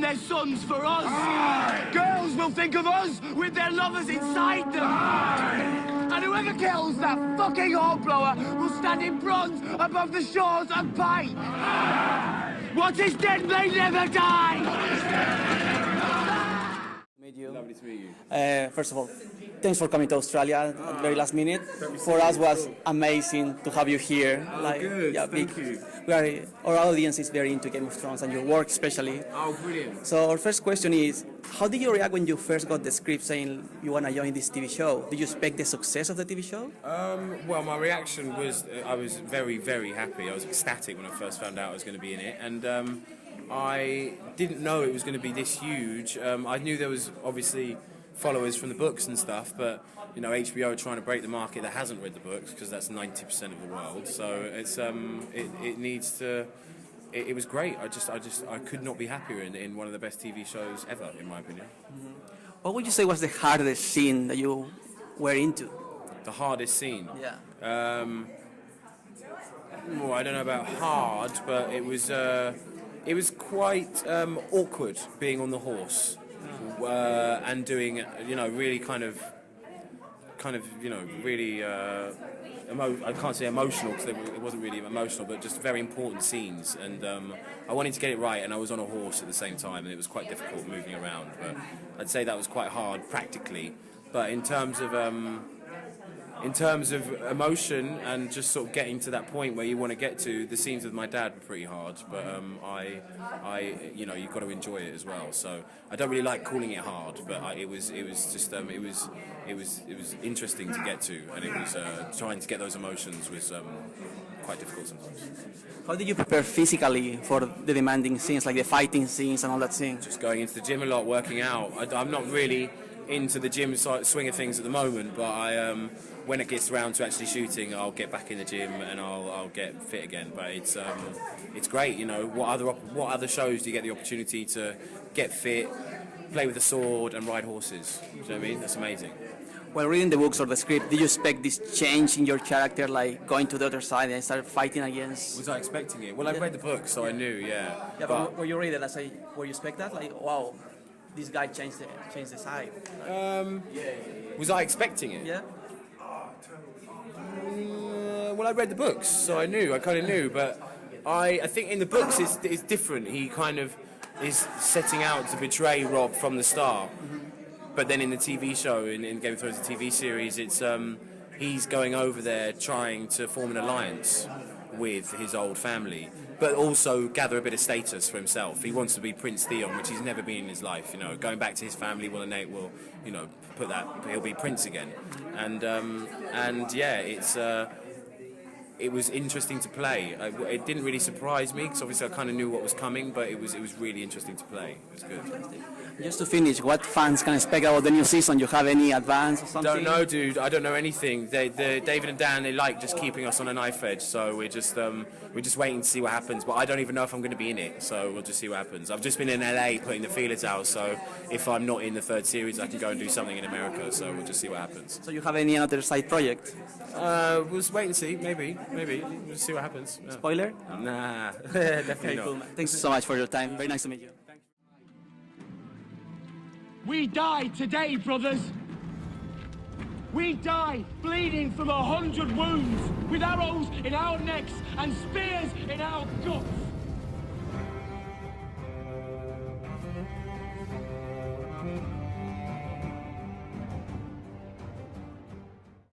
their sons for us. Aye. Girls will think of us with their lovers inside them. Aye. And whoever kills that fucking hornblower will stand in bronze above the shores of Pite. Aye. What is dead may never die. Meet you. Lovely to meet you. First of all, thanks for coming to Australia at the very last minute. For us was amazing to have you here. Oh, good. Thank you. Our audience is very into Game of Thrones and your work especially. Oh, brilliant. So our first question is, how did you react when you first got the script saying you want to join this TV show? Did you expect the success of the TV show? Well, my reaction was I was very, very happy. I was ecstatic when I first found out I was going to be in it. And I didn't know it was going to be this huge. I knew there was obviously followers from the books and stuff, but you know, HBO are trying to break the market that hasn't read the books, because that's 90% of the world. So it's it needs to. It was great. I could not be happier in one of the best TV shows ever, in my opinion. Mm-hmm. What would you say was the hardest scene that you were into? The hardest scene. Yeah. Well, I don't know about hard, but it was quite awkward being on the horse and doing, you know, really kind of, you know, really. I can't say emotional because it wasn't really emotional, but just very important scenes. And I wanted to get it right, and I was on a horse at the same time, and it was quite difficult moving around. But I'd say that was quite hard practically. But in terms of emotion and just sort of getting to that point where you want to get to, the scenes with my dad were pretty hard. But you know, you've got to enjoy it as well. So I don't really like calling it hard, but it was interesting to get to, and it was trying to get those emotions was quite difficult sometimes. How did you prepare physically for the demanding scenes, like the fighting scenes and all that thing? Just going into the gym a lot, working out. I'm not really into the gym swing of things at the moment, but when it gets around to actually shooting, I'll get back in the gym and I'll get fit again. But it's great, you know. What other shows do you get the opportunity to get fit, play with a sword, and ride horses? Do you know what I mean? That's amazing. While reading the books or the script, did you expect this change in your character, like going to the other side and start fighting against? Was I expecting it? Well, I read the book, so I knew, yeah. Yeah, but when you read it, were you expect that? Like, wow, this guy changed the side. Was I expecting it? Yeah. Well, I read the books, so I kind of knew. But I think in the books it's different. He kind of is setting out to betray Rob from the start. But then in the TV show, in Game of Thrones, the TV series, it's he's going over there trying to form an alliance with his old family, but also gather a bit of status for himself. He wants to be Prince Theon, which he's never been in his life. You know, going back to his family will, you know, put that he'll be prince again. And yeah, it was interesting to play. It didn't really surprise me because obviously I kind of knew what was coming, but it was really interesting to play. It was good. Just to finish, what fans can expect about the new season? You have any advance or something? Don't know, dude. I don't know anything. David and Dan, they like just keeping us on a knife edge, so we're just waiting to see what happens. But I don't even know if I'm going to be in it, so we'll just see what happens. I've just been in LA putting the feelers out, so if I'm not in the third series, I can go and do something in America. So we'll just see what happens. So you have any other side project? We'll just wait and see. Maybe. We'll see what happens. Yeah. Spoiler? Nah, definitely not. Cool, man. Thanks so much for your time. Very nice to meet you. We die today, brothers. We die bleeding from 100 wounds, with arrows in our necks and spears in our guts.